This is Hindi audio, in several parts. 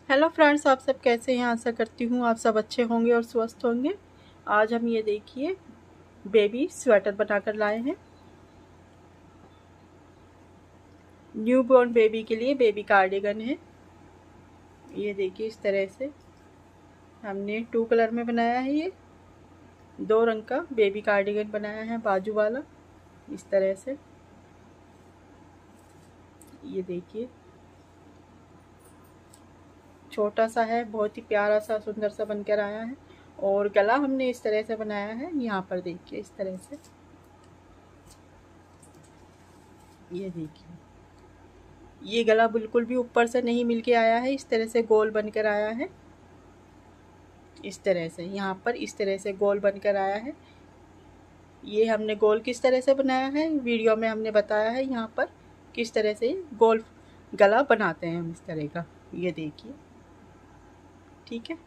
हेलो फ्रेंड्स, आप सब कैसे हैं। आशा करती हूँ आप सब अच्छे होंगे और स्वस्थ होंगे। आज हम ये देखिए बेबी स्वेटर बनाकर लाए हैं। न्यू बॉर्न बेबी के लिए बेबी कार्डिगन है। ये देखिए इस तरह से हमने 2 कलर में बनाया है। ये 2 रंग का बेबी कार्डिगन बनाया है, बाजू वाला इस तरह से। ये देखिए छोटा सा है, बहुत ही प्यारा सा सुंदर सा बनकर आया है। और गला हमने इस तरह से बनाया है। यहाँ पर देखिए इस तरह से, ये देखिए ये गला बिल्कुल भी ऊपर से नहीं मिलके आया है, इस तरह से गोल बनकर आया है। इस तरह से यहाँ पर इस तरह से गोल बनकर आया है। ये हमने गोल किस तरह से बनाया है वीडियो में हमने बताया है। यहाँ पर किस तरह से गोल गला बनाते हैं हम इस तरह का, ये देखिए। ठीक है,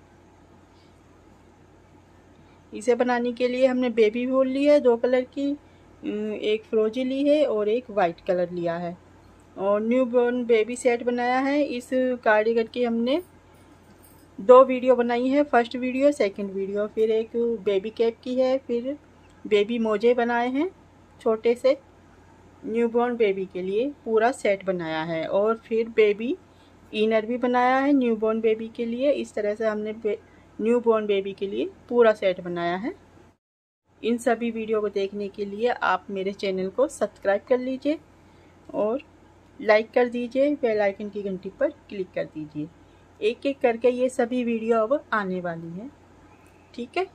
इसे बनाने के लिए हमने बेबी वूल ली है 2 कलर की, एक फिरोजी ली है और एक वाइट कलर लिया है। और न्यू बॉर्न बेबी सेट बनाया है। इस कार्डिगन की हमने 2 वीडियो बनाई है, फर्स्ट वीडियो सेकंड वीडियो। फिर एक बेबी कैप की है, फिर बेबी मोजे बनाए हैं छोटे से। न्यू बॉर्न बेबी के लिए पूरा सेट बनाया है। और फिर बेबी इनर भी बनाया है न्यू बॉर्न बेबी के लिए। इस तरह से हमने न्यू बॉर्न बेबी के लिए पूरा सेट बनाया है। इन सभी वीडियो को देखने के लिए आप मेरे चैनल को सब्सक्राइब कर लीजिए और लाइक कर दीजिए, बेल आइकन की घंटी पर क्लिक कर दीजिए। एक एक करके ये सभी वीडियो अब आने वाली हैं। ठीक है,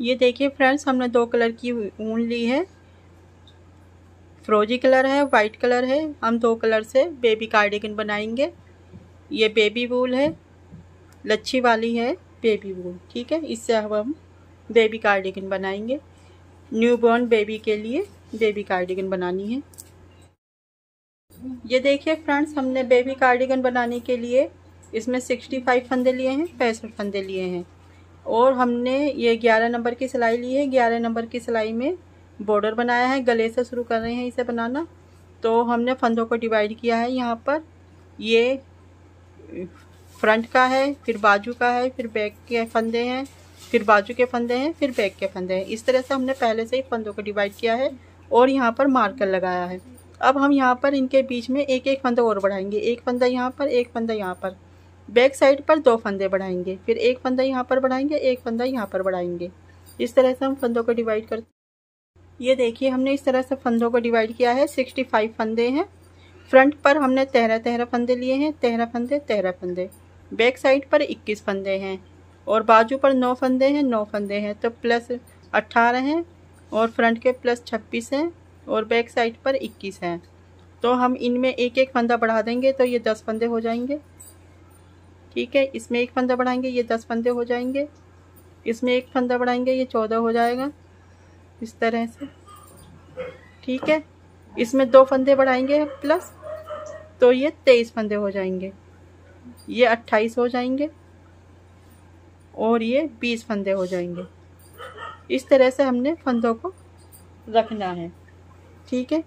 ये देखिए फ्रेंड्स, हमने 2 कलर की ऊन ली है। फिरोजी कलर है, वाइट कलर है। हम 2 कलर से बेबी कार्डिगन बनाएंगे। ये बेबी वूल है, लच्छी वाली है बेबी वूल। ठीक है, इससे अब हम बेबी कार्डिगन बनाएंगे। न्यू बॉर्न बेबी के लिए बेबी कार्डिगन बनानी है। ये देखिए फ्रेंड्स, हमने बेबी कार्डिगन बनाने के लिए इसमें 65 फंदे लिए हैं, 65 फंदे लिए हैं। और हमने ये 11 नंबर की सिलाई ली है। 11 नंबर की सिलाई में बॉर्डर बनाया है। गले से शुरू कर रहे हैं इसे बनाना। तो हमने फंदों को डिवाइड किया है। यहाँ पर ये फ्रंट का है, फिर बाजू का है, फिर बैक के फंदे हैं, फिर बाजू के फंदे हैं, फिर बैक के फंदे हैं। इस तरह से हमने पहले से ही फंदों को डिवाइड किया है और यहाँ पर मार्कर लगाया है। अब हम यहाँ पर इनके बीच में एक एक फंदा और बढ़ाएंगे। एक फंदा यहाँ पर, एक फंदा यहाँ पर। बैक साइड पर 2 फंदे बढ़ाएंगे, फिर एक फंदा यहाँ पर बढ़ाएंगे, एक फंदा यहाँ पर बढ़ाएंगे। इस तरह से हम फंदों को डिवाइड करते हैं। ये देखिए हमने इस तरह से फंदों को डिवाइड किया है। 65 फंदे हैं। फ्रंट पर हमने 13 फंदे लिए हैं, 13 फंदे। बैक साइड पर 21 फंदे हैं और बाजू पर 9 फंदे हैं, 9 फंदे हैं। तो प्लस 18 हैं और फ्रंट के प्लस 26 हैं और बैक साइड पर 21 हैं। तो हम इनमें एक एक फंदा बढ़ा देंगे तो ये 10 फंदे हो जाएंगे। ठीक है, इसमें एक फंदा बढ़ाएंगे, ये 10 फंदे हो जाएंगे। इसमें एक फंदा बढ़ाएंगे, ये 14 हो जाएगा इस तरह से। ठीक है, इसमें 2 फंदे बढ़ाएंगे प्लस, तो ये 23 फंदे हो जाएंगे। ये 28 हो जाएंगे और ये 20 फंदे हो जाएंगे। इस तरह से हमने फंदों को रखना है। ठीक है,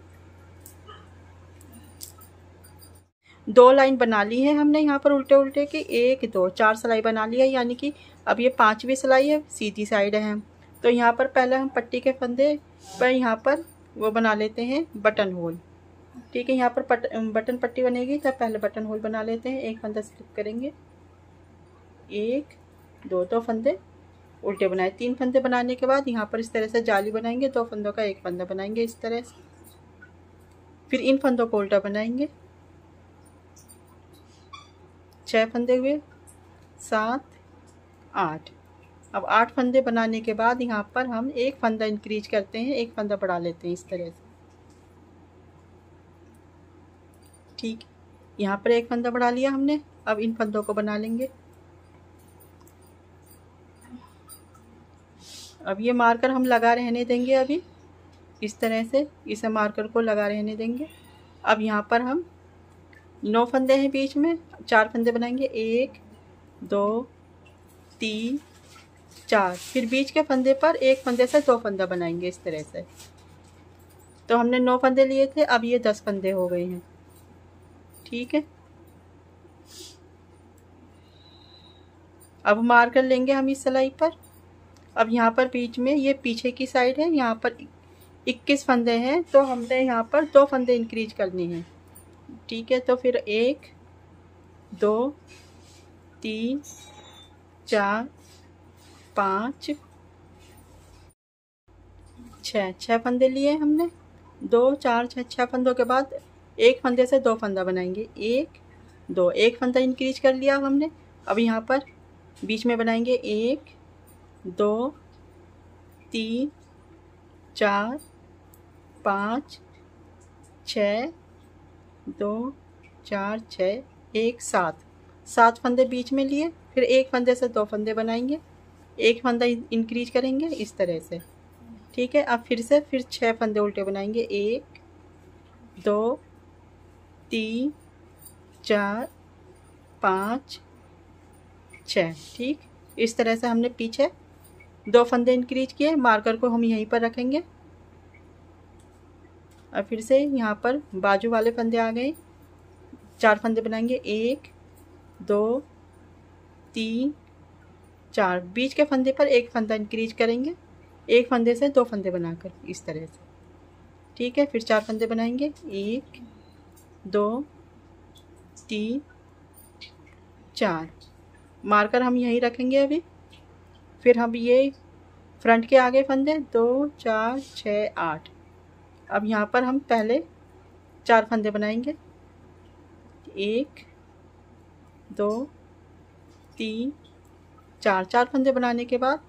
2 लाइन बना ली है हमने यहाँ पर उल्टे उल्टे की। 1 2 4 सिलाई बना ली है, यानी कि अब ये 5वीं सिलाई है, सीधी साइड है। तो यहाँ पर पहले हम पट्टी के फंदे पर यहाँ पर वो बना लेते हैं बटन होल। ठीक है, यहाँ पर बटन पट्टी बनेगी तो पहले बटन होल बना लेते हैं। एक फंदा स्लिप करेंगे, 1 2 फंदे उल्टे बनाए। 3 फंदे बनाने के बाद यहाँ पर इस तरह से जाली बनाएंगे। 2 फंदों का एक फंदा बनाएंगे इस तरह से। फिर इन फंदों को उल्टा बनाएंगे। 6 फंदे हुए, 7 8। अब 8 फंदे बनाने के बाद यहाँ पर हम एक फंदा इंक्रीज करते हैं, एक फंदा बढ़ा लेते हैं इस तरह से। ठीक, यहाँ पर एक फंदा बढ़ा लिया हमने। अब इन फंदों को बना लेंगे। अब ये मार्कर हम लगा रहने देंगे अभी इस तरह से, इसे मार्कर को लगा रहने देंगे। अब यहाँ पर हम 9 फंदे हैं बीच में, 4 फंदे बनाएंगे, 1 2 3 4। फिर बीच के फंदे पर एक फंदे से 2 फंदा बनाएंगे इस तरह से। तो हमने 9 फंदे लिए थे, अब ये 10 फंदे हो गए हैं। ठीक है, अब मार्कर लेंगे हम इस सिलाई पर। अब यहाँ पर बीच में ये पीछे की साइड है, यहाँ पर 21 फंदे हैं, तो हमने यहाँ पर 2 फंदे इंक्रीज करने हैं। ठीक है, तो फिर 1 2 3 4 5 6 फंदे लिए हमने। 2 4 6 फंदों के बाद एक फंदे से 2 फंदा बनाएंगे। 1 2, एक फंदा इंक्रीज कर लिया हमने। अब यहाँ पर बीच में बनाएंगे 1 2 3 4 5 6 2 4 6 1 7 फंदे बीच में लिए। फिर एक फंदे से 2 फंदे बनाएंगे, एक फंदा इंक्रीज करेंगे इस तरह से। ठीक है, अब फिर 6 फंदे उल्टे बनाएंगे। 1 2 3 4 5 6। ठीक, इस तरह से हमने पीछे 2 फंदे इंक्रीज किए। मार्कर को हम यहीं पर रखेंगे। अब फिर से यहाँ पर बाजू वाले फंदे आ गए, 4 फंदे बनाएंगे। 1 2 3 4, बीच के फंदे पर एक फंदा इंक्रीज करेंगे, एक फंदे से 2 फंदे बनाकर इस तरह से। ठीक है, फिर 4 फंदे बनाएंगे। 1 2 3 4, मार्कर हम यहीं रखेंगे अभी। फिर हम ये फ्रंट के आगे फंदे 2 4 6 8। अब यहाँ पर हम पहले 4 फंदे बनाएंगे। 1 2 3 4 फंदे बनाने के बाद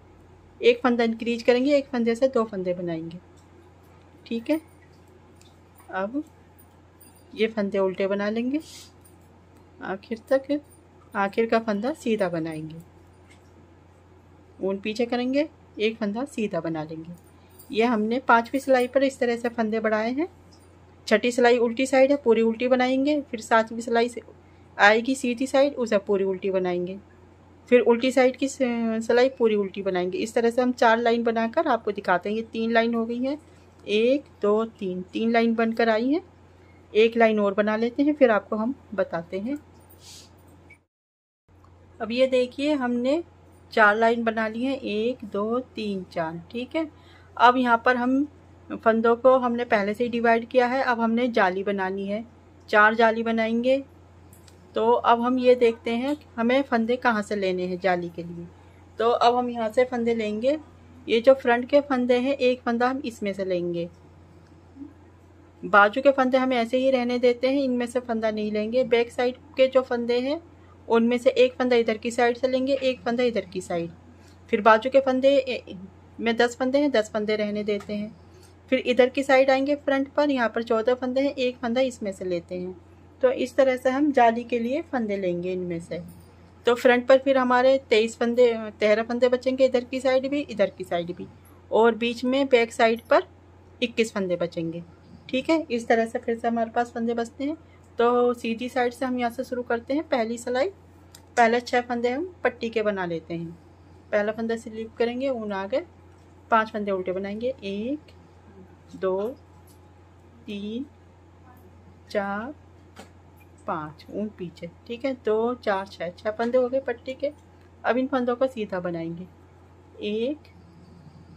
एक फंदा इंक्रीज करेंगे, एक फंदे से 2 फंदे बनाएंगे। ठीक है, अब ये फंदे उल्टे बना लेंगे आखिर तक। आखिर का फंदा सीधा बनाएंगे, ऊन पीछे करेंगे, एक फंदा सीधा बना लेंगे। ये हमने 5वीं सिलाई पर इस तरह से फंदे बढ़ाए हैं। 6ठी सिलाई उल्टी साइड है, पूरी उल्टी बनाएंगे। फिर 7वीं सिलाई से आएगी सीधी साइड, उसे पूरी उल्टी बनाएंगे। फिर उल्टी साइड की सिलाई पूरी उल्टी बनाएंगे। इस तरह से हम 4 लाइन बनाकर आपको दिखाते हैं। ये 3 लाइन हो गई है, 1 2 3 लाइन बनकर आई है। एक लाइन और बना लेते हैं, फिर आपको हम बताते हैं। अब ये देखिए हमने 4 लाइन बना ली है, 1 2 3 4। ठीक है, अब यहाँ पर हम फंदों को हमने पहले से ही डिवाइड किया है। अब हमने जाली बनानी है, 4 जाली बनाएंगे। तो अब हम ये देखते हैं हमें फंदे कहाँ से लेने हैं जाली के लिए। तो अब हम यहाँ से फंदे लेंगे। ये जो फ्रंट के फंदे हैं, एक फंदा हम इसमें से लेंगे। बाजू के फंदे हम ऐसे ही रहने देते हैं, इनमें से फंदा नहीं लेंगे। बैक साइड के जो फंदे हैं उनमें से एक फंदा इधर की साइड से लेंगे, एक फंदा इधर की साइड। फिर बाजू के फंदे में 10 फंदे हैं, 10 फंदे रहने देते हैं। फिर इधर की साइड आएंगे फ्रंट पर, यहाँ पर 14 फंदे हैं, एक फंदा इसमें से लेते हैं। तो इस तरह से हम जाली के लिए फंदे लेंगे इनमें से। तो फ्रंट पर फिर हमारे 13 फंदे बचेंगे, इधर की साइड भी, इधर की साइड भी। और बीच में बैक साइड पर 21 फंदे बचेंगे। ठीक है, इस तरह से फिर से हमारे पास फंदे बचते हैं। तो सीधी साइड से हम यहाँ से शुरू करते हैं। पहली सिलाई, पहले 6 फंदे हम पट्टी के बना लेते हैं। पहला फंदा स्लिप करेंगे, ऊन आगे, 5 फंदे उल्टे बनाएंगे। 1 2 3 4 5, ऊन पीछे। ठीक है, 2 4 6 फंदे हो गए पट्टी के। अब इन फंदों को सीधा बनाएंगे। 1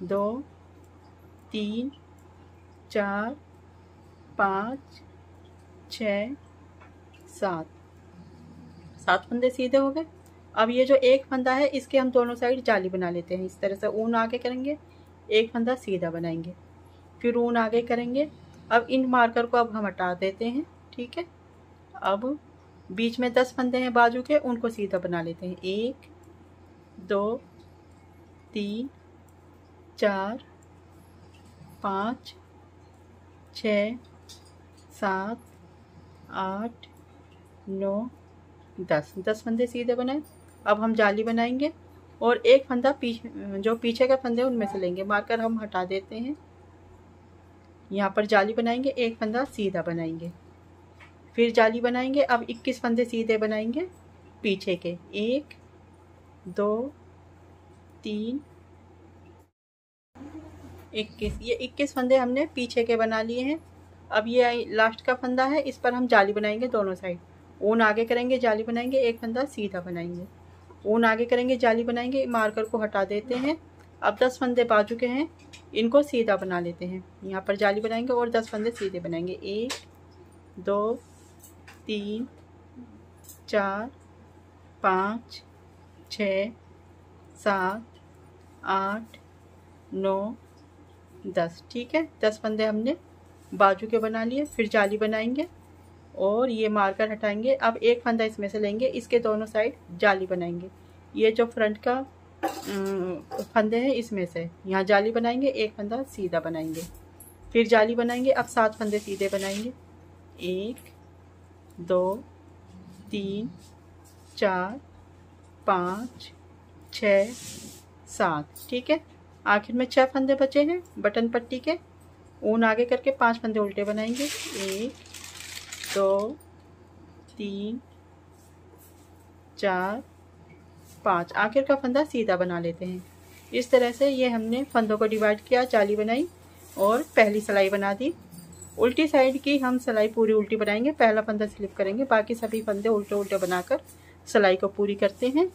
2 3 4 5 6 7 फंदे सीधे हो गए। अब ये जो एक फंदा है, इसके हम दोनों साइड जाली बना लेते हैं। इस तरह से ऊन आगे करेंगे, एक फंदा सीधा बनाएंगे, फिर ऊन आगे करेंगे। अब इन मार्कर को अब हम हटा देते हैं। ठीक है, अब बीच में 10 फंदे हैं बाजू के, उनको सीधा बना लेते हैं। 1 2 3 4 5 6 7 8 9 10 फंदे सीधे बनाए। अब हम जाली बनाएंगे और एक फंदा जो पीछे का फंदे उनमें से लेंगे। मार्कर हम हटा देते हैं। यहाँ पर जाली बनाएंगे, एक फंदा सीधा बनाएंगे, फिर जाली बनाएंगे। अब 21 फंदे सीधे बनाएंगे पीछे के। 1 2 3 21। ये 21 फंदे हमने पीछे के बना लिए हैं। अब ये लास्ट का फंदा है, इस पर हम जाली बनाएंगे दोनों साइड। ऊन आगे करेंगे, जाली बनाएंगे, एक फंदा सीधा बनाएंगे, ऊन आगे करेंगे, जाली बनाएंगे। मार्कर को हटा देते हैं। अब 10 फंदे बाजू के हैं, इनको सीधा बना लेते हैं। यहाँ पर जाली बनाएंगे और 10 फंदे सीधे बनाएंगे। 1 2 3 4 5 6 7 8 9 10। ठीक है, 10 फंदे हमने बाजू के बना लिए। फिर जाली बनाएंगे और ये मार्कर हटाएंगे। अब एक फंदा इसमें से लेंगे, इसके दोनों साइड जाली बनाएंगे। ये जो फ्रंट का फंदे हैं इसमें से यहाँ जाली बनाएंगे, एक फंदा सीधा बनाएंगे, फिर जाली बनाएंगे। अब 7 फंदे सीधे बनाएंगे। 1 2 3 4 5 6 7। ठीक है, आखिर में 6 फंदे बचे हैं बटन पट्टी के। ऊन आगे करके 5 फंदे उल्टे बनाएंगे। 1 2 3 4 5। आखिर का फंदा सीधा बना लेते हैं। इस तरह से ये हमने फंदों को डिवाइड किया, जाली बनाई और पहली सिलाई बना दी। उल्टी साइड की हम सिलाई पूरी उल्टी बनाएंगे, पहला फंदा स्लिप करेंगे, बाकी सभी फंदे उल्टे उल्टे बनाकर सिलाई को पूरी करते हैं।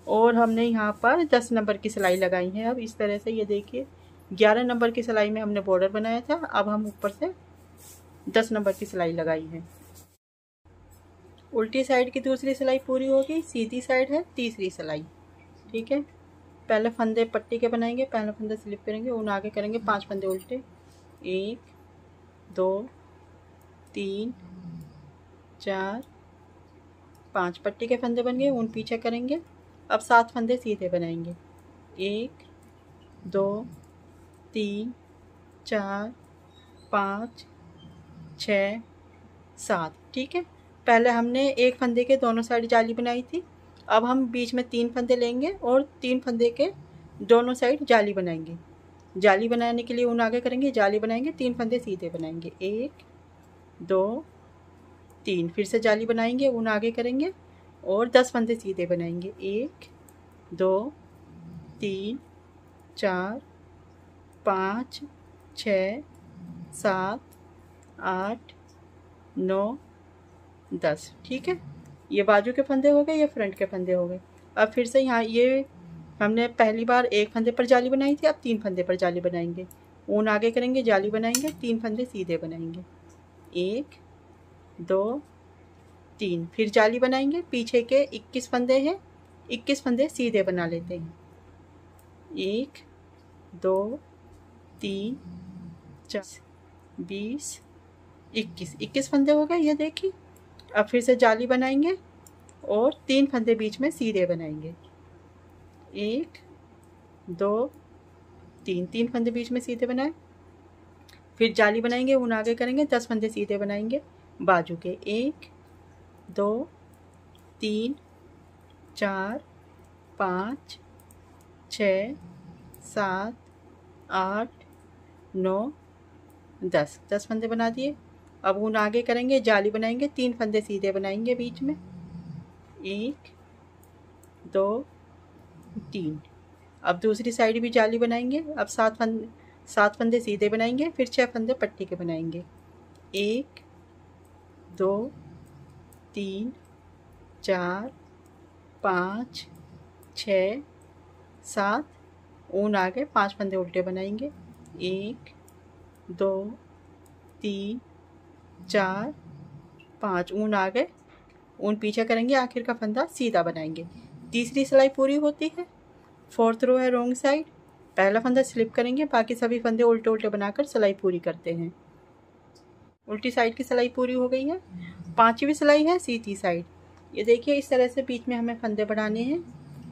और हमने यहाँ पर 10 नंबर की सिलाई लगाई है। अब इस तरह से ये देखिए, 11 नंबर की सिलाई में हमने बॉर्डर बनाया था, अब हम ऊपर से 10 नंबर की सिलाई लगाई है। उल्टी साइड की दूसरी सिलाई पूरी होगी, सीधी साइड है तीसरी सिलाई। ठीक है, पहले फंदे पट्टी के बनाएंगे, पहला फंदा स्लिप करेंगे, ऊन आगे करेंगे, 5 फंदे उल्टे। 1 2 3 4 5 पट्टी के फंदे बन गए, ऊन पीछे करेंगे। अब 7 फंदे सीधे बनाएंगे। 1 2 3 4 5 6 7। ठीक है, पहले हमने एक फंदे के दोनों साइड जाली बनाई थी, अब हम बीच में 3 फंदे लेंगे और 3 फंदे के दोनों साइड जाली बनाएंगे। जाली बनाने के लिए ऊन आगे करेंगे, जाली बनाएंगे, 3 फंदे सीधे बनाएंगे। 1 2 3। फिर से जाली बनाएंगे, ऊन आगे करेंगे और 10 फंदे सीधे बनाएंगे। 1 2 3 4 5 6 7 8 9 10। ठीक है, ये बाजू के फंदे हो गए, ये फ्रंट के फंदे हो गए। अब फिर से यहाँ ये हमने पहली बार एक फंदे पर जाली बनाई थी, अब 3 फंदे पर जाली बनाएंगे। ऊन आगे करेंगे, जाली बनाएंगे, 3 फंदे सीधे बनाएंगे। 1 2 3। फिर जाली बनाएंगे, पीछे के 21 फंदे हैं, 21 फंदे सीधे बना लेते हैं। 1 2 3 4 20 21। 21 फंदे हो गए, ये देखिए। अब फिर से जाली बनाएंगे और 3 फंदे बीच में सीधे बनाएंगे। 1 2 3। 3 फंदे बीच में सीधे बनाए, फिर जाली बनाएंगे, ऊन आगे करेंगे, 10 फंदे सीधे बनाएंगे बाजू के। 1 2 3 4 5 6 7 8 9 10। 10 फंदे बना दिए। अब ऊन आगे करेंगे, जाली बनाएंगे, 3 फंदे सीधे बनाएंगे बीच में। 1 2 3। अब दूसरी साइड भी जाली बनाएंगे। अब 7 फंदे सीधे बनाएंगे, फिर 6 फंदे पट्टी के बनाएंगे। 1 2 3 4 5 6 7। ऊन आगे 5 फंदे उल्टे बनाएंगे। 1 2 3 4 5। ऊन आगे, ऊन पीछे करेंगे, आखिर का फंदा सीधा बनाएंगे। तीसरी सिलाई पूरी होती है। 4th रो है रॉन्ग साइड, पहला फंदा स्लिप करेंगे, बाकी सभी फंदे उल्टे उल्टे बनाकर सिलाई पूरी करते हैं। उल्टी साइड की सिलाई पूरी हो गई है। 5वीं सिलाई है सीधी साइड। ये देखिए, इस तरह से बीच में हमें फंदे बढ़ाने हैं,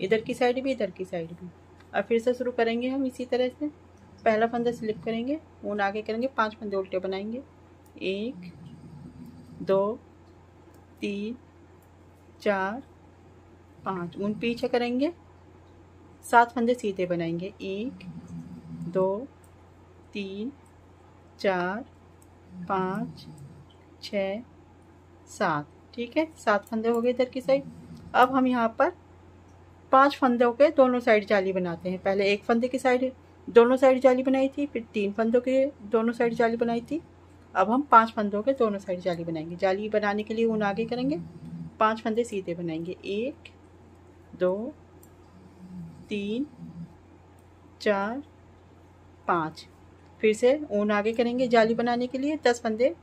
इधर की साइड भी, इधर की साइड भी। अब फिर से शुरू करेंगे हम इसी तरह से। पहला फंदा स्लिप करेंगे, ऊन आगे करेंगे, 5 फंदे उल्टे बनाएंगे। 1 2 3 4 5। ऊन पीछे करेंगे, 7 फंदे सीधे बनाएंगे। 1 2 3 4 5 6 7। ठीक है, 7 फंदे हो गए इधर की साइड। अब हम यहाँ पर 5 फंदों के दोनों साइड जाली बनाते हैं। पहले एक फंदे की साइड दोनों साइड जाली बनाई थी, फिर 3 फंदों के दोनों साइड जाली बनाई थी। अब हम 5 फंदों के दोनों साइड जाली बनाएंगे। जाली बनाने के लिए ऊन आगे करेंगे, 5 फंदे सीधे बनाएंगे। 1 2 3 4 5। फिर से ऊन आगे करेंगे। जाली बनाने के लिए 10 फंदे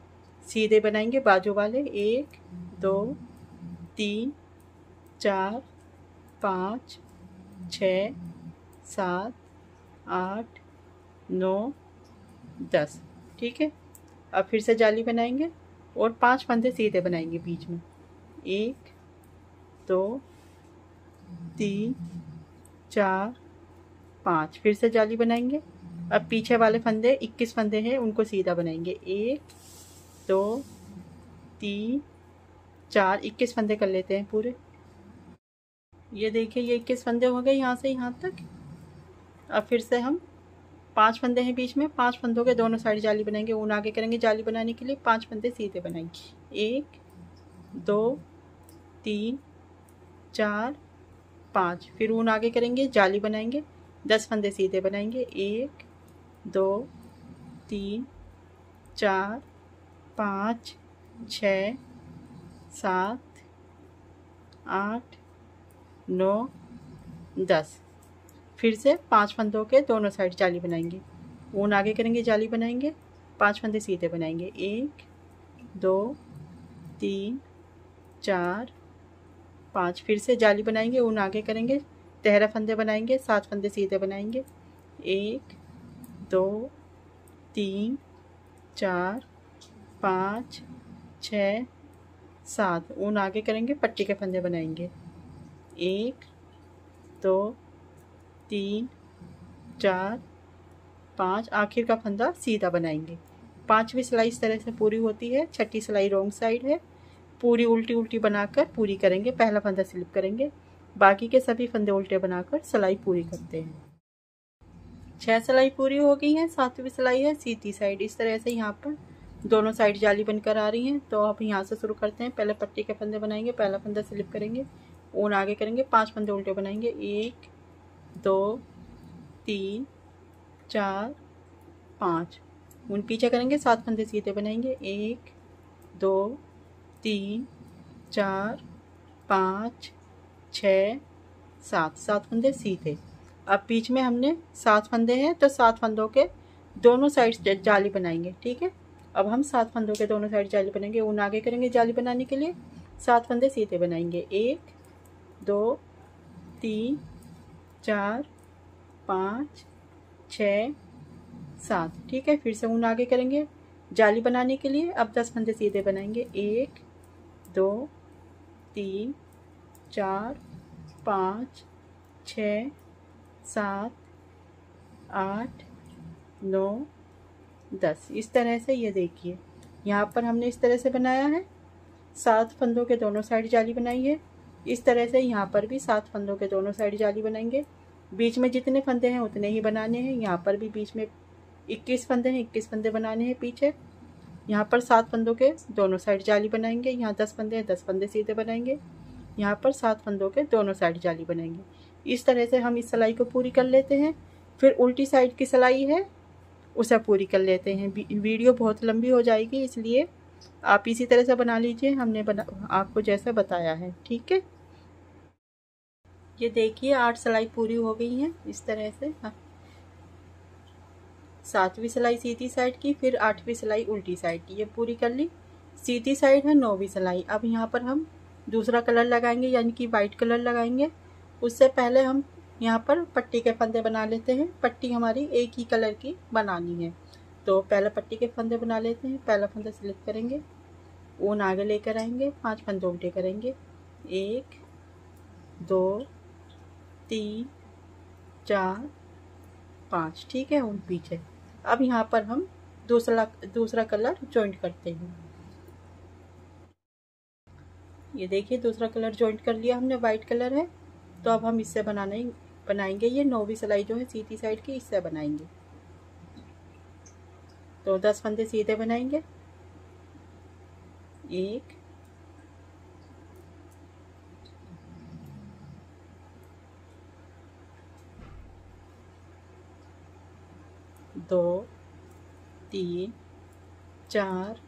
सीधे बनाएंगे बाजू वाले। 1 2 3 4 5 6 7 8 9 10। ठीक है, अब फिर से जाली बनाएंगे और 5 फंदे सीधे बनाएंगे बीच में। 1 2 3 4 5। फिर से जाली बनाएंगे। अब पीछे वाले फंदे 21 फंदे हैं, उनको सीधा बनाएंगे। 1 2 3 4 21 फंदे कर लेते हैं पूरे। ये देखिए, ये 21 फंदे हो गए यहाँ से यहाँ तक। अब फिर से हम 5 फंदे हैं बीच में, 5 फंदों के दोनों साइड जाली बनाएंगे। ऊन आगे करेंगे। जाली बनाने के लिए 5 फंदे सीधे बनाएंगे। 1 2 3 4 5। फिर ऊन आगे करेंगे, जाली बनाएंगे। 10 फंदे सीधे बनाएंगे। 1 2 3 4 5 6 7 8 9 10। फिर से 5 फंदों के दोनों साइड जाली बनाएंगे। ऊन आगे करेंगे, जाली बनाएंगे। 5 फंदे सीधे बनाएंगे। 1 2 3 4 5। फिर से जाली बनाएंगे। ऊन आगे करेंगे, 13 फंदे बनाएंगे। 7 फंदे सीधे बनाएंगे। 1 2 3 4 5 6 7। ऊन आगे करेंगे, पट्टी के फंदे बनाएंगे। 1 2 3 4 5। आखिर का फंदा सीधा बनाएंगे। 5वीं सिलाई इस तरह से पूरी होती है। 6ठी सिलाई रॉन्ग साइड है। पूरी उल्टी उल्टी बनाकर पूरी करेंगे। पहला फंदा स्लिप करेंगे, बाकी के सभी फंदे उल्टे बनाकर सिलाई पूरी करते हैं। 6 सिलाई पूरी हो गई है। 7वीं सिलाई है सीधी साइड। इस तरह से यहाँ पर दोनों साइड जाली बनकर आ रही हैं। तो अब यहाँ से शुरू करते हैं। पहले पट्टी के फंदे बनाएंगे, पहला फंदा स्लिप करेंगे, ऊन आगे करेंगे, 5 फंदे उल्टे बनाएंगे। 1 2 3 4 5। ऊन पीछे करेंगे, 7 फंदे सीधे बनाएंगे। 1 2 3 4 5 6 7। 7 फंदे सीधे। अब बीच में हमने 7 फंदे हैं, तो 7 फंदों के दोनों साइड जाली बनाएंगे। ठीक है, अब हम 7 फंदों के दोनों साइड जाली बनाएंगे। ऊन आगे करेंगे, जाली बनाने के लिए 7 फंदे सीधे बनाएंगे। 1 2 3 4 5 6 7। ठीक है, फिर से ऊन आगे करेंगे। जाली बनाने के लिए अब 10 फंदे सीधे बनाएंगे। 1 2 3 4 5 6 7 8 9 10। इस तरह से ये देखिए, यहाँ पर हमने इस तरह से बनाया है। 7 फंदों के दोनों साइड जाली बनाई है। इस तरह से यहाँ पर भी 7 फंदों के दोनों साइड जाली बनाएंगे। बीच में जितने फंदे हैं उतने ही बनाने हैं। यहाँ पर भी बीच में 21 फंदे हैं, 21 फंदे बनाने हैं पीछे। यहाँ पर 7 फंदों के दोनों साइड जाली बनाएंगे। यहाँ 10 फंदे हैं, 10 फंदे सीधे बनाएंगे। यहाँ पर 7 फंदों के दोनों साइड जाली बनाएंगे। इस तरह से हम इस सिलाई को पूरी कर लेते हैं। फिर उल्टी साइड की सिलाई है, उसे पूरी कर लेते हैं। वीडियो बहुत लंबी हो जाएगी, इसलिए आप इसी तरह से बना लीजिए, हमने आपको जैसा बताया है। ठीक है, ये देखिए 8 सिलाई पूरी हो गई है इस तरह से। 7वीं सिलाई सीधी साइड की, फिर 8वीं सिलाई उल्टी साइड की, ये पूरी कर ली। सीधी साइड है 9वीं सिलाई। अब यहाँ पर हम दूसरा कलर लगाएंगे, यानी कि वाइट कलर लगाएंगे। उससे पहले हम यहाँ पर पट्टी के फंदे बना लेते हैं। पट्टी हमारी एक ही कलर की बनानी है, तो पहले पट्टी के फंदे बना लेते हैं। पहला फंदा सिलेक्ट करेंगे, ऊन आगे लेकर आएंगे, 5 फंदे उल्टे करेंगे। 1 2 3 4 5। ठीक है, ऊन पीछे। अब यहाँ पर हम दूसरा कलर जॉइंट करते हैं। ये देखिए, दूसरा कलर जॉइंट कर लिया हमने, वाइट कलर है। तो अब हम इससे बनाएंगे ये 9वीं सिलाई जो है सीधी साइड की, इससे बनाएंगे। तो 10 फंदे सीधे बनाएंगे। 1 2 2 3 4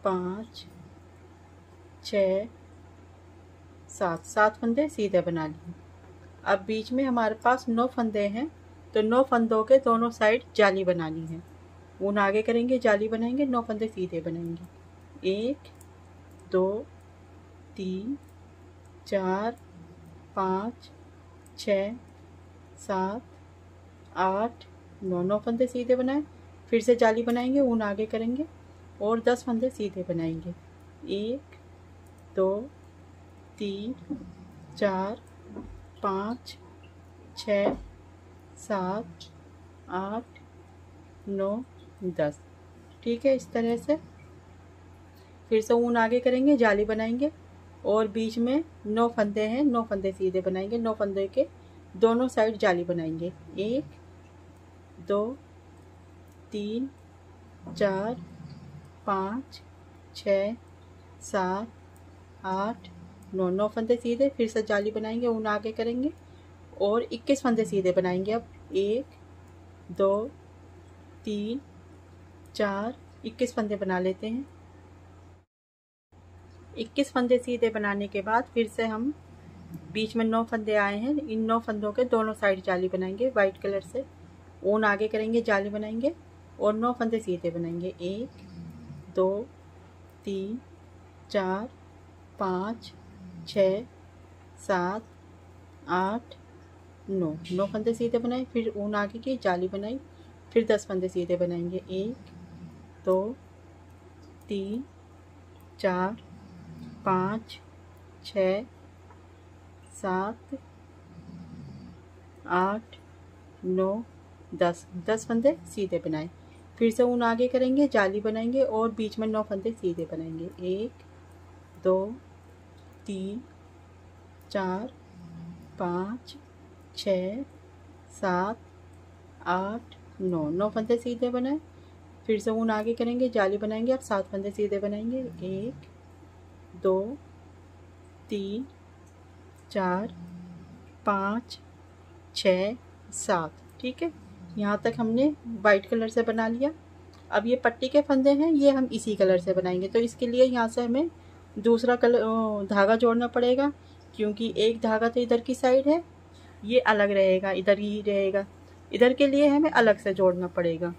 5 6 7 7 फंदे सीधे बना लिए। अब बीच में हमारे पास 9 फंदे हैं, तो 9 फंदों के दोनों साइड जाली बनानी है। ऊन आगे करेंगे, जाली बनाएंगे, 9 फंदे सीधे बनाएंगे। 1 2 3 4 5 6 7 8 9 9 फंदे सीधे बनाए। फिर से जाली बनाएंगे, ऊन आगे करेंगे और 10 फंदे सीधे बनाएंगे। 1 2 3 4 5 6 7 8 9 10। ठीक है, इस तरह से फिर से ऊन आगे करेंगे, जाली बनाएंगे और बीच में 9 फंदे हैं, 9 फंदे सीधे बनाएंगे। 9 फंदे के दोनों साइड जाली बनाएंगे। 1 2 3 4 5 6 7 8 9 9 फंदे सीधे। फिर से जाली बनाएंगे, ऊन आगे करेंगे और 21 फंदे सीधे बनाएंगे। अब 1 2 3 4 21 फंदे बना लेते हैं। 21 फंदे सीधे बनाने के बाद फिर से हम बीच में 9 फंदे आए हैं, इन 9 फंदों के दोनों साइड जाली बनाएंगे वाइट कलर से। ऊन आगे करेंगे, जाली बनाएंगे और 9 फंदे सीधे बनाएंगे। 1 2 3 4 5 6 7 8 9 9 फंदे सीधे बनाए। फिर ऊन आगे की, जाली बनाई, फिर 10 फंदे सीधे बनाएंगे। 1 2 3 4 5 6 7 8 9 10 10 फंदे सीधे बनाए। फिर से ऊन आगे करेंगे, जाली बनाएंगे और बीच में 9 फंदे सीधे बनाएंगे। 1 2 3 4 5 6 7 8 9 9 फंदे सीधे बनाए। फिर से ऊन आगे करेंगे, जाली बनाएंगे, अब 7 फंदे सीधे बनाएंगे। 1 2 3 4 5 6 7। ठीक है, यहाँ तक हमने वाइट कलर से बना लिया। अब ये पट्टी के फंदे हैं, ये हम इसी कलर से बनाएंगे, तो इसके लिए यहाँ से हमें दूसरा कलर धागा जोड़ना पड़ेगा, क्योंकि एक धागा तो इधर की साइड है, ये अलग रहेगा, इधर ही रहेगा। इधर के लिए हमें अलग से जोड़ना पड़ेगा,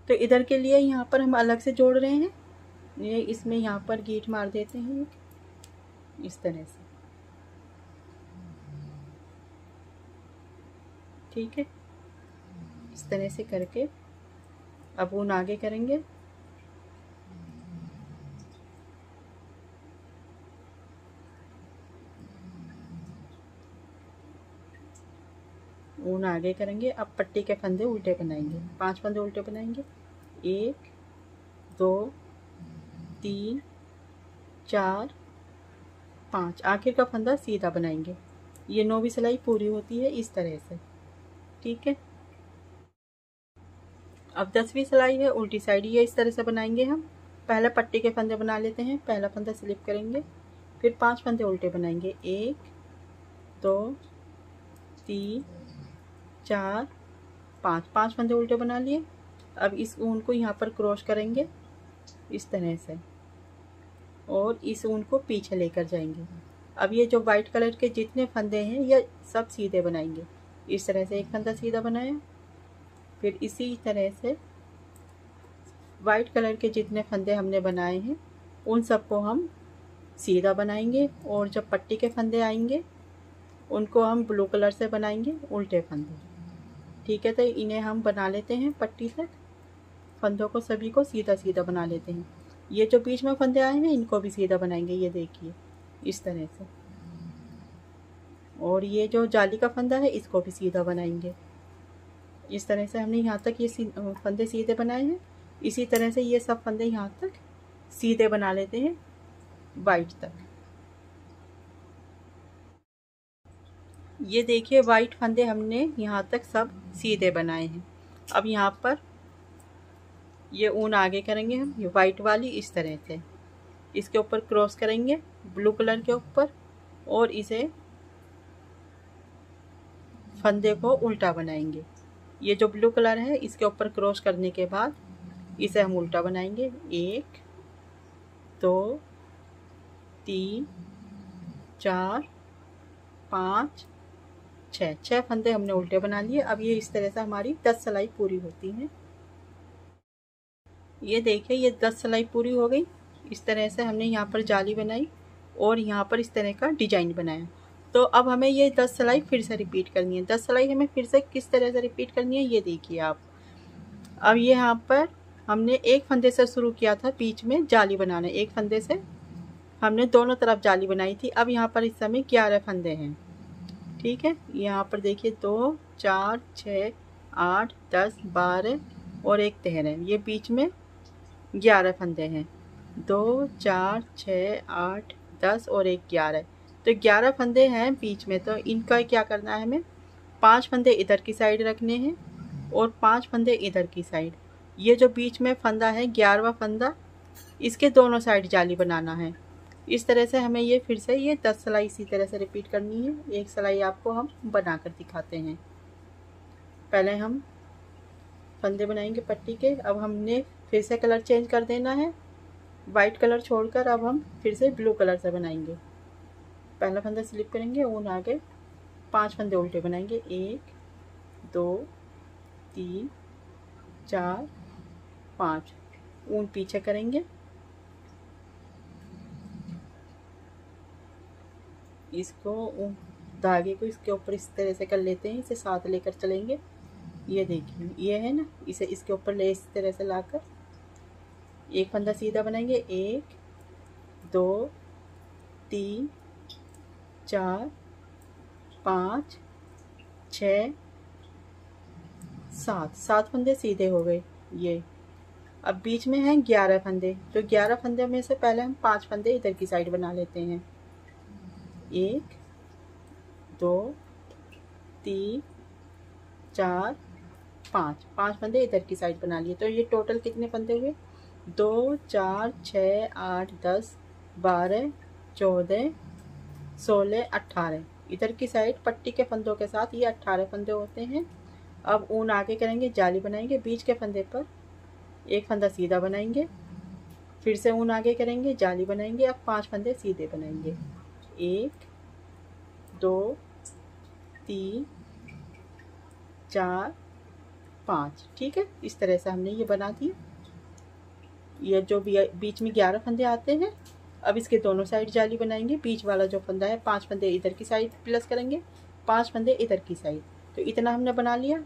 तो इधर के लिए यहाँ पर हम अलग से जोड़ रहे हैं। ये इसमें यहाँ पर गीट मार देते हैं इस तरह से। ठीक है, इस तरह से करके अब ऊन आगे करेंगे, ऊन आगे करेंगे। अब पट्टी के फंदे उल्टे बनाएंगे, 5 फंदे उल्टे बनाएंगे। 1 2 3 4 5। आखिर का फंदा सीधा बनाएंगे। ये 9वीं सिलाई पूरी होती है इस तरह से। ठीक है, अब 10वीं सिलाई है, उल्टी साइड ये इस तरह से बनाएंगे हम। पहले पट्टी के फंदे बना लेते हैं, पहला फंदा स्लिप करेंगे, फिर 5 फंदे उल्टे बनाएंगे। 1 2 3 4 5। 5 फंदे उल्टे बना लिए। अब इस ऊन को यहाँ पर क्रॉस करेंगे इस तरह से और इस ऊन को पीछे लेकर जाएंगे। अब ये जो वाइट कलर के जितने फंदे हैं ये सब सीधे बनाएंगे। इस तरह से एक फंदा सीधा बनाया, फिर इसी तरह से वाइट कलर के जितने फंदे हमने बनाए हैं उन सबको हम सीधा बनाएंगे, और जब पट्टी के फंदे आएंगे उनको हम ब्लू कलर से बनाएंगे उल्टे फंदे। ठीक है, तो इन्हें हम बना लेते हैं पट्टी तक। फंदों को सभी को सीधा सीधा बना लेते हैं। ये जो बीच में फंदे आए हैं इनको भी सीधा बनाएंगे, ये देखिए इस तरह से। और ये जो जाली का फंदा है इसको भी सीधा बनाएंगे। इस तरह से हमने यहाँ तक ये फंदे सीधे बनाए हैं। इसी तरह से ये सब फंदे यहाँ तक सीधे बना लेते हैं वाइट तक। ये देखिए वाइट फंदे हमने यहाँ तक सब सीधे बनाए हैं। अब यहाँ पर ये ऊन आगे करेंगे हम, ये वाइट वाली इस तरह से इसके ऊपर क्रॉस करेंगे ब्लू कलर के ऊपर, और इसे फंदे को उल्टा बनाएंगे ये जो ब्लू कलर है इसके ऊपर क्रॉस करने के बाद इसे हम उल्टा बनाएंगे। 1 2 3 4 5 6 फंदे हमने उल्टे बना लिए। अब ये इस तरह से हमारी 10 सिलाई पूरी होती है। ये देखिए ये 10 सिलाई पूरी हो गई। इस तरह से हमने यहाँ पर जाली बनाई और यहाँ पर इस तरह का डिजाइन बनाया। तो अब हमें ये 10 सिलाई फिर से रिपीट करनी है। 10 सिलाई हमें फिर से किस तरह से रिपीट करनी है ये देखिए आप। अब ये यहाँ पर हमने एक फंदे से शुरू किया था, बीच में जाली बनाना। एक फंदे से हमने दोनों तरफ जाली बनाई थी। अब यहाँ पर इस समय 11 फंदे हैं, ठीक है। यहाँ पर देखिए 2 4 6 8 10 12 और एक 13, ये बीच में 11 फंदे हैं। 2 4 6 8 10 और एक 11, तो 11 फंदे हैं बीच में। तो इनका क्या करना है, हमें 5 फंदे इधर की साइड रखने हैं और 5 फंदे इधर की साइड। ये जो बीच में फंदा है 11वां फंदा, इसके दोनों साइड जाली बनाना है। इस तरह से हमें ये फिर से ये 10 सिलाई इसी तरह से रिपीट करनी है। एक सिलाई आपको हम बनाकर दिखाते हैं। पहले हम फंदे बनाएंगे पट्टी के। अब हमने फिर से कलर चेंज कर देना है, वाइट कलर छोड़कर अब हम फिर से ब्लू कलर से बनाएंगे। पहला फंदा स्लिप करेंगे, ऊन आगे, 5 फंदे उल्टे बनाएंगे। 1 2 3 4 5, ऊन पीछे करेंगे, इसको धागे को इसके ऊपर इस तरह से कर लेते हैं, इसे साथ लेकर चलेंगे। ये देखिए ये है ना, इसे इसके ऊपर ले इस तरह से लाकर एक फंदा सीधा बनाएंगे। 1 2 3 4 5 6 7 फंदे सीधे हो गए ये। अब बीच में हैं 11 फंदे, तो 11 फंदे में से पहले हम 5 फंदे इधर की साइड बना लेते हैं। 1 2 3 4 5 फंदे इधर की साइड बना लिए। तो ये टोटल कितने फंदे हुए, 2 4 6 8 10 12 14 16 18, इधर की साइड पट्टी के फंदों के साथ ये 18 फंदे होते हैं। अब ऊन आगे करेंगे, जाली बनाएंगे, बीच के फंदे पर एक फंदा सीधा बनाएंगे, फिर से ऊन आगे करेंगे, जाली बनाएंगे। अब 5 फंदे सीधे बनाएंगे। 1 2 3 4 5, ठीक है। इस तरह से हमने ये बना दिया। ये जो बीच में 11 फंदे आते हैं, अब इसके दोनों साइड जाली बनाएंगे। बीच वाला जो फंदा है 5 फंदे इधर की साइड प्लस करेंगे, 5 फंदे इधर की साइड, तो इतना हमने बना लिया।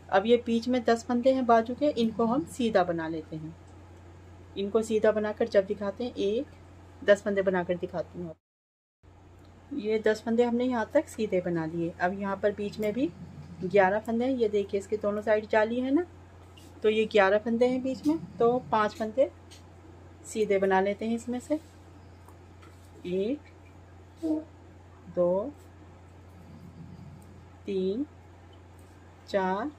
अब ये बीच में 10 फंदे हैं बाजू के, इनको हम सीधा बना लेते हैं। इनको सीधा बनाकर जब दिखाते हैं, 10 फंदे बनाकर दिखाती हूँ। ये 10 फंदे हमने यहाँ तक सीधे बना लिए। अब यहाँ पर बीच में भी 11 फंदे हैं, ये देखिए इसके दोनों साइड जाली है ना, तो ये 11 फंदे हैं बीच में। तो 5 फंदे सीधे बना लेते हैं इसमें से। 1 2 3 4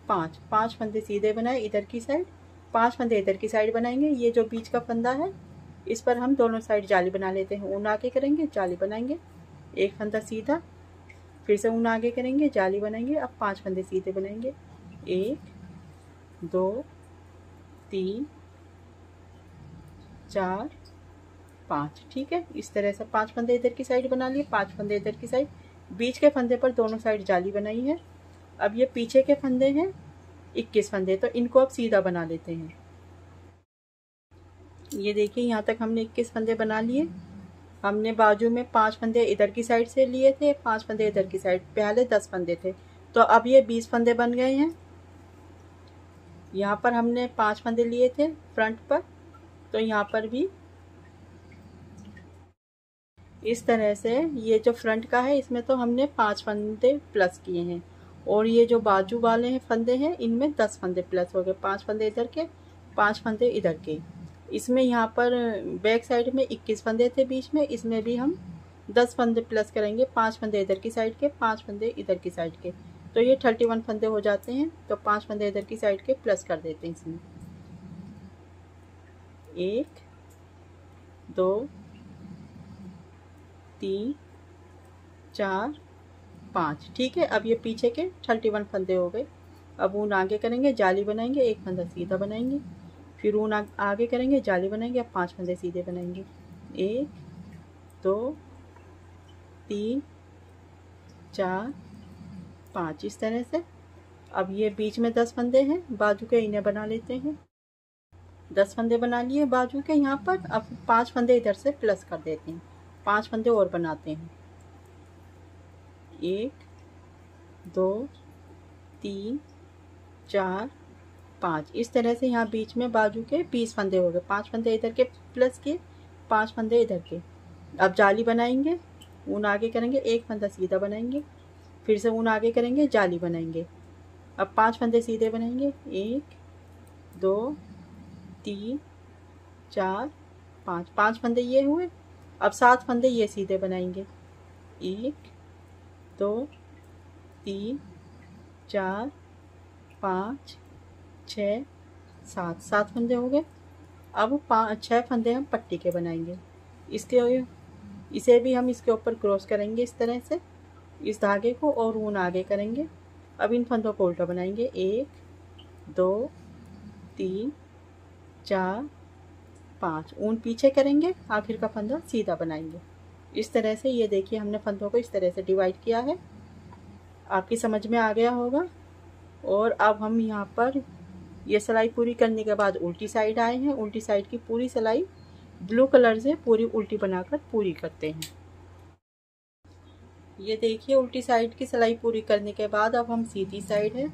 5 फंदे सीधे बनाए इधर की साइड, 5 फंदे इधर की साइड बनाएंगे। ये जो बीच का फंदा है इस पर हम दोनों साइड जाली बना लेते हैं। ऊन आगे करेंगे, जाली बनाएंगे, एक फंदा सीधा, फिर से ऊन आगे करेंगे, जाली बनाएंगे। अब 5 फंदे सीधे बनाएंगे। 1 2 3 4 5, ठीक है। इस तरह से 5 फंदे इधर की साइड बना लिए, 5 फंदे इधर की साइड, बीच के फंदे पर दोनों साइड जाली बनाई है। अब ये पीछे के फंदे हैं 21 फंदे, तो इनको अब सीधा बना लेते हैं। ये देखिए यहाँ तक हमने 21 फंदे बना लिए। हमने बाजू में 5 फंदे इधर की साइड से लिए थे, 5 फंदे इधर की साइड, पहले 10 फंदे थे, तो अब ये 20 फंदे बन गए हैं। यहाँ पर हमने 5 फंदे लिए थे फ्रंट पर, तो यहाँ पर भी इस तरह से ये जो फ्रंट का है इसमें तो हमने 5 फंदे प्लस किए हैं, और ये जो बाजू वाले हैं फंदे हैं इनमें 10 फंदे प्लस हो गए। 5 फंदे इधर के, 5 फंदे इधर के। इसमें यहाँ पर बैक साइड में 21 फंदे थे बीच में, इसमें भी हम 10 फंदे प्लस करेंगे, 5 फंदे इधर की साइड के, 5 फंदे इधर की साइड के, तो ये 31 फंदे हो जाते हैं। तो 5 फंदे इधर की साइड के प्लस कर देते हैं इसमें। 1 2 3 4 5, ठीक है। अब ये पीछे के 31 फंदे हो गए। अब ऊन आगे करेंगे, जाली बनाएंगे, एक फंदा सीधा बनाएंगे, फिर ऊन आगे करेंगे, जाली बनाएंगे, अब 5 फंदे सीधे बनाएंगे। 1 2 3 4 5 इस तरह से। अब ये बीच में 10 फंदे हैं बाजू के, इन्हें बना लेते हैं। 10 फंदे बना लिए बाजू के यहाँ पर। अब 5 फंदे इधर से प्लस कर देते हैं, 5 फंदे और बनाते हैं। 1 2 3 4 5 इस तरह से। यहाँ बीच में बाजू के 20 फंदे हो गए। 5 फंदे इधर के प्लस किए, 5 फंदे इधर के। अब जाली बनाएंगे, ऊन आगे करेंगे, एक फंदा सीधा बनाएंगे, फिर से ऊन आगे करेंगे, जाली बनाएंगे। अब 5 फंदे सीधे बनाएंगे, 1 2 3 4 5 5 फंदे ये हुए। अब 7 फंदे ये सीधे बनाएंगे, 1 2 3 4 5 6 7 7 फंदे हो गए। अब 6 फंदे हम पट्टी के बनाएंगे। इसे भी हम इसके ऊपर क्रॉस करेंगे इस तरह से, इस धागे को, और ऊन आगे करेंगे। अब इन फंदों को उल्टा बनाएंगे, 1 2 3 4 5 ऊन पीछे करेंगे, आखिर का फंदा सीधा बनाएंगे इस तरह से। ये देखिए हमने फंदों को इस तरह से डिवाइड किया है, आपकी समझ में आ गया होगा। और अब हम यहाँ पर ये सिलाई पूरी करने के बाद उल्टी साइड आए हैं। उल्टी साइड की पूरी सिलाई ब्लू कलर से पूरी उल्टी बनाकर पूरी करते हैं। ये देखिए उल्टी साइड की सिलाई पूरी करने के बाद अब हम सीधी साइड है।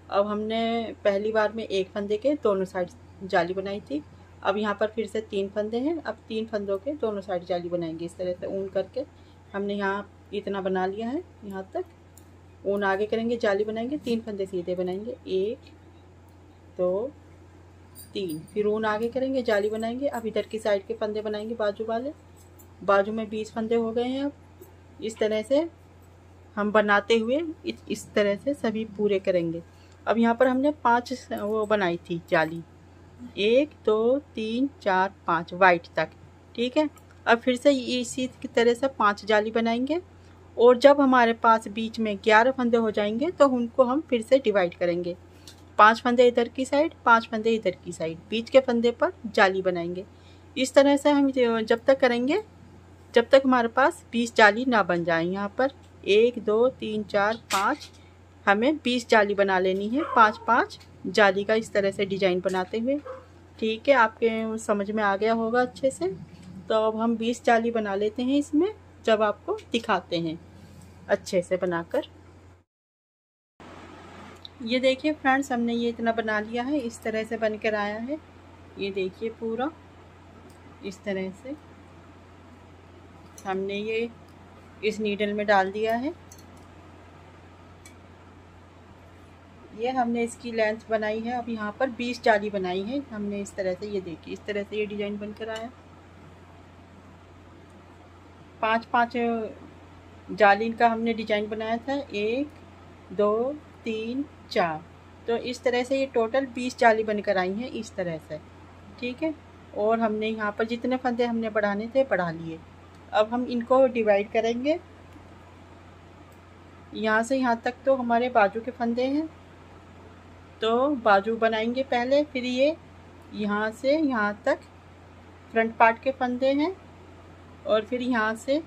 अब हमने पहली बार में एक फंदे के दोनों साइड जाली बनाई थी। अब यहाँ पर फिर से 3 फंदे हैं। अब 3 फंदों के दोनों साइड जाली बनाएंगे इस तरह से। ऊन करके हमने यहाँ इतना बना लिया है, यहाँ तक। ऊन आगे करेंगे, जाली बनाएंगे, 3 फंदे सीधे बनाएंगे, 1 2 3, फिर ऊन आगे करेंगे, जाली बनाएंगे। अब इधर की साइड के फंदे बनाएंगे बाजू वाले। बाजू में 20 फंदे हो गए हैं। अब इस तरह से हम बनाते हुए इस तरह से सभी पूरे करेंगे। अब यहाँ पर हमने 5 वो बनाई थी जाली, 1 2 3 4 5 वाइट तक, ठीक है। अब फिर से इसी की तरह से 5 जाली बनाएंगे, और जब हमारे पास बीच में 11 फंदे हो जाएंगे तो उनको हम फिर से डिवाइड करेंगे। 5 फंदे इधर की साइड, 5 फंदे इधर की साइड, बीच के फंदे पर जाली बनाएंगे। इस तरह से हम जब तक करेंगे जब तक हमारे पास 20 जाली ना बन जाए। यहाँ पर 1 2 3 4 5 हमें 20 जाली बना लेनी है, 5-5 जाली का इस तरह से डिजाइन बनाते हुए, ठीक है। आपके समझ में आ गया होगा अच्छे से। तो अब हम 20 जाली बना लेते हैं इसमें, जब आपको दिखाते हैं अच्छे से बनाकर। ये देखिए फ्रेंड्स, हमने ये इतना बना लिया है, इस तरह से बनकर आया है। ये देखिए पूरा इस तरह से हमने ये इस नीडल में डाल दिया है। ये हमने इसकी लेंथ बनाई है। अब यहाँ पर 20 जाली बनाई है हमने इस तरह से। ये देखिए इस तरह से ये डिजाइन बनकर आया। 5-5 जाली का हमने डिजाइन बनाया था, 1 2 3 4। तो इस तरह से ये टोटल 20 जाली बनकर आई हैं इस तरह से, ठीक है। और हमने यहाँ पर जितने फंदे हमने बढ़ाने थे बढ़ा लिए। अब हम इनको डिवाइड करेंगे। यहाँ से यहाँ तक तो हमारे बाजू के फंदे हैं, तो बाजू बनाएंगे पहले, फिर ये यहाँ से यहाँ तक फ्रंट पार्ट के फंदे हैं, और फिर यहाँ से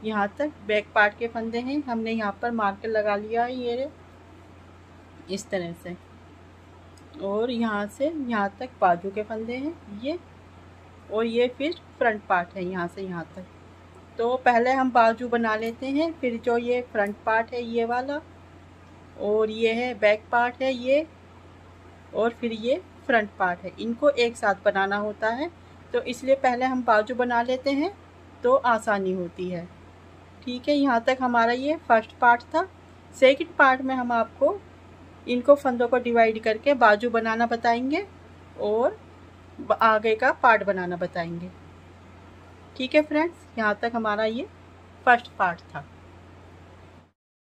यहाँ तक बैक पार्ट के फंदे हैं। हमने यहाँ पर मार्कर लगा लिया है ये इस तरह से, और यहाँ से यहाँ तक बाजू के फंदे हैं ये, और ये फिर फ्रंट पार्ट है यहाँ से यहाँ तक। तो पहले हम बाजू बना लेते हैं, फिर जो ये फ्रंट पार्ट है ये वाला, और ये है बैक पार्ट है ये, और फिर ये फ्रंट पार्ट है। इनको एक साथ बनाना होता है, तो इसलिए पहले हम बाजू बना लेते हैं तो आसानी होती है, ठीक है। यहाँ तक हमारा ये फर्स्ट पार्ट था। सेकंड पार्ट में हम आपको इनको फंदों को डिवाइड करके बाजू बनाना बताएंगे और आगे का पार्ट बनाना बताएंगे, ठीक है फ्रेंड्स। यहाँ तक हमारा ये फर्स्ट पार्ट था।